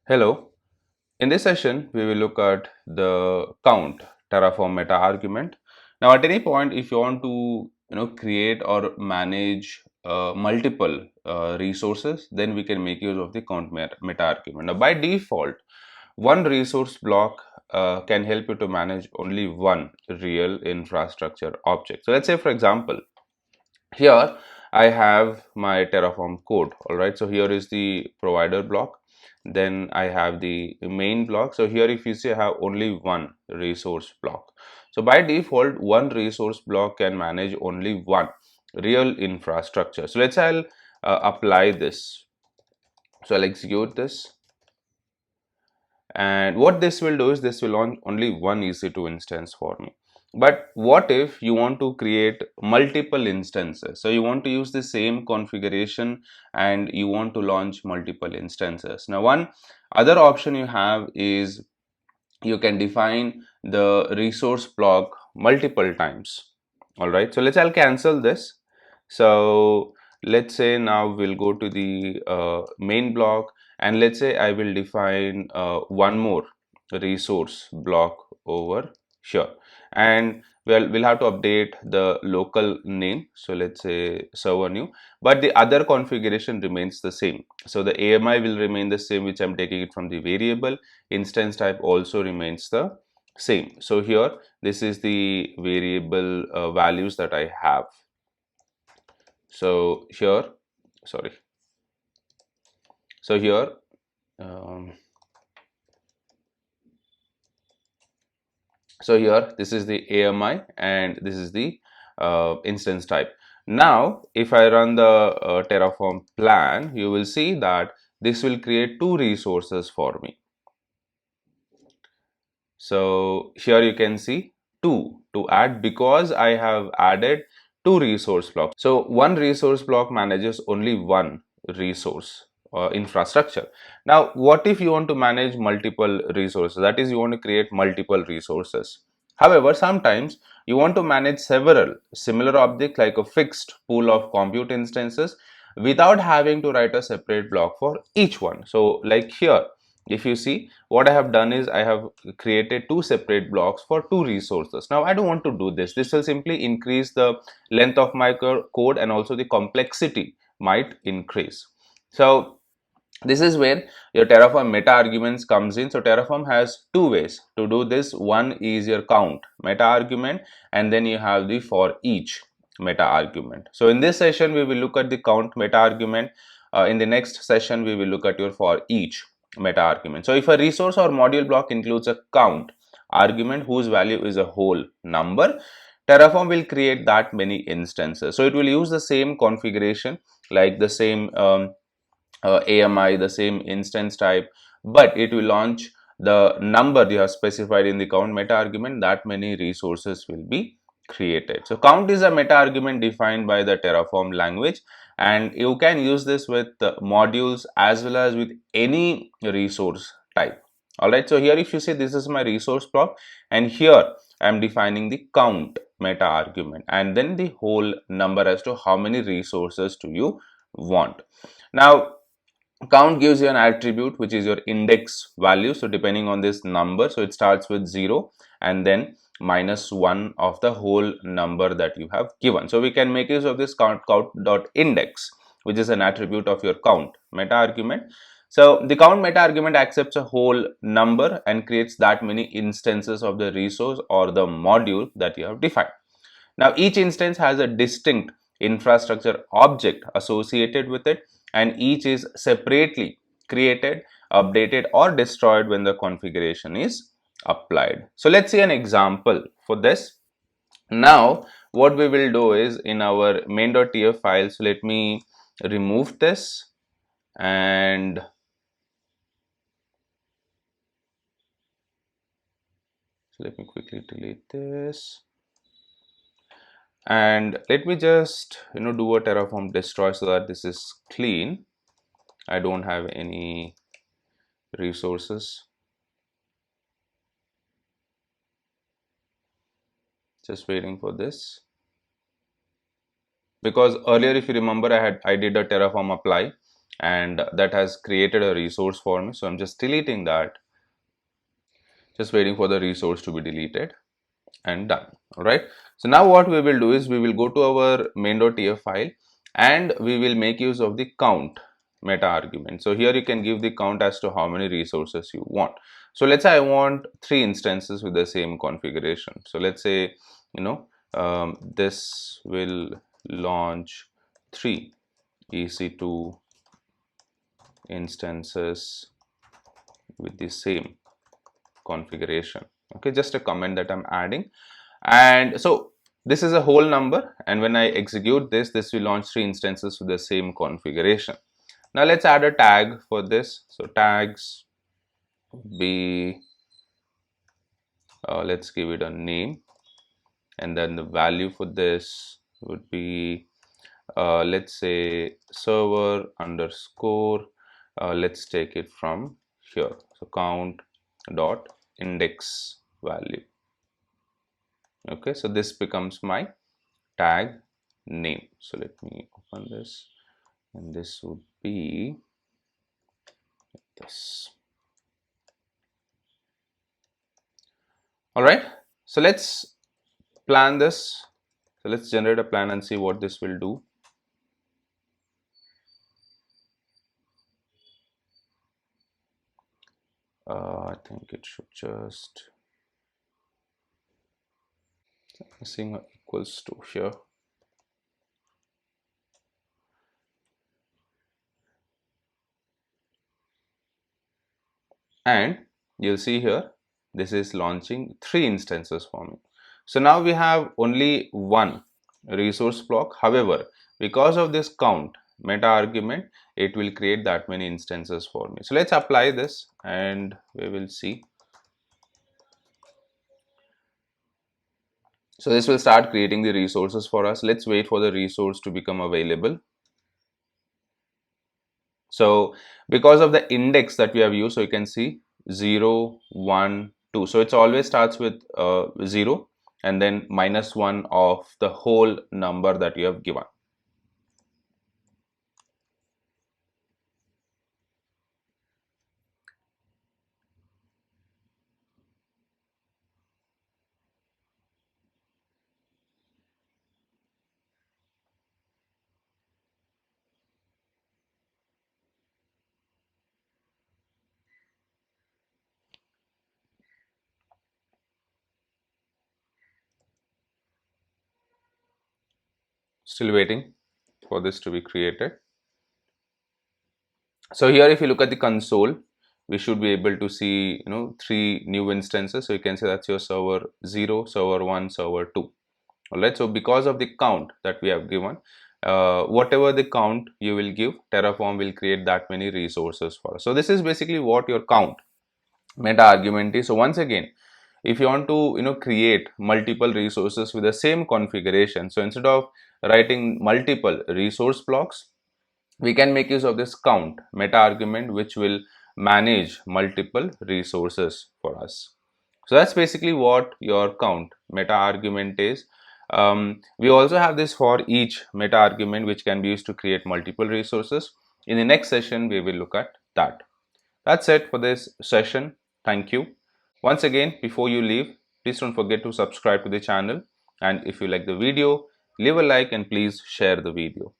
Hello. In this session, we will look at the count Terraform meta argument. Now, at any point, if you want to create or manage multiple resources, then we can make use of the count meta argument. Now, by default, one resource block can help you to manage only one real infrastructure object. So, let's say, for example, here I have my Terraform code. All right, so here is the provider block, then I have the main block. So here, if you see, I have only one resource block. So by default, one resource block can manage only one real infrastructure. So let's say I'll apply this. So I'll execute this, and what this will do is this will on only one EC2 instance for me. But what if you want to create multiple instances? So you want to use the same configuration and you want to launch multiple instances. Now, one other option you have is you can define the resource block multiple times. All right, so I'll cancel this. So let's say now we'll go to the main block, and let's say I will define one more resource block over here, and we'll have to update the local name. So let's say server new, but the other configuration remains the same. So the AMI will remain the same, which I'm taking it from the variable. Instance type also remains the same. So here, this is the variable values that I have. So here, sorry, so here um, so here this is the AMI and this is the instance type. Now if I run the Terraform plan, you will see that this will create two resources for me. So here you can see two to add, because I have added two resource blocks. So one resource block manages only one resource infrastructure. Now, what if you want to manage multiple resources? That is, you want to create multiple resources. However, sometimes you want to manage several similar objects like a fixed pool of compute instances without having to write a separate block for each one. So like here, if you see, what I have done is I have created two separate blocks for two resources. Now I don't want to do this. This will simply increase the length of my code, and also the complexity might increase. So this is where your Terraform meta arguments comes in. So Terraform has two ways to do this. One is your count meta argument, and then you have the for each meta argument. So in this session, we will look at the count meta argument. In the next session, we will look at your for each meta argument. So if a resource or module block includes a count argument whose value is a whole number, Terraform will create that many instances. So it will use the same configuration, like the same AMI, the same instance type, but it will launch the number you have specified in the count meta argument. That many resources will be created. So count is a meta argument defined by the Terraform language, and you can use this with modules as well as with any resource type. All right, so here if you see, this is my resource block, and here I am defining the count meta argument, and then the whole number as to how many resources do you want. Now count gives you an attribute which is your index value. So depending on this number, so it starts with 0 and then minus 1 of the whole number that you have given. So we can make use of this count dot index, which is an attribute of your count meta argument. So the count meta argument accepts a whole number and creates that many instances of the resource or the module that you have defined. Now each instance has a distinct infrastructure object associated with it, and each is separately created, updated or destroyed when the configuration is applied. So let's see an example for this. Now what we will do is, in our main.tf file, so let me remove this, and so let me quickly delete this, and let me just do a Terraform destroy so that this is clean. I don't have any resources. Just waiting for this, because earlier, if you remember, I did a Terraform apply, and that has created a resource for me. So I'm just deleting that, just waiting for the resource to be deleted, and done. All right. So now what we will do is we will go to our main.tf file and we will make use of the count meta argument. So here you can give the count as to how many resources you want. So let's say I want 3 instances with the same configuration. So let's say, this will launch 3 EC2 instances with the same configuration. Okay, just a comment that I'm adding. And so this is a whole number, and when I execute this, this will launch 3 instances with the same configuration. Now let's add a tag for this. So tags be, let's give it a name, and then the value for this would be, let's say server underscore, let's take it from here. So count dot index value. Okay, so this becomes my tag name. So let me open this, and this would be this. All right, so let's plan this. So let's generate a plan and see what this will do. I think it should just missing equals to here. And you'll see here, this is launching 3 instances for me. So now we have only one resource block. However, because of this count meta argument, it will create that many instances for me. So let's apply this and we will see. So this will start creating the resources for us. Let's wait for the resource to become available. So because of the index that we have used, so you can see 0, 1, 2. So it always starts with 0 and then -1 of the whole number that you have given. Still waiting for this to be created. So here if you look at the console, we should be able to see 3 new instances. So you can say that's your server 0, server 1, server 2. All right, so because of the count that we have given, whatever the count you will give, Terraform will create that many resources for us. So this is basically what your count meta argument is. So once again, if you want to create multiple resources with the same configuration, so instead of writing multiple resource blocks, we can make use of this count meta argument, which will manage multiple resources for us. So that's basically what your count meta argument is. We also have this for each meta argument, which can be used to create multiple resources. In the next session, we will look at that. That's it for this session. Thank you. Once again, before you leave, please don't forget to subscribe to the channel. And if you like the video, leave a like and please share the video.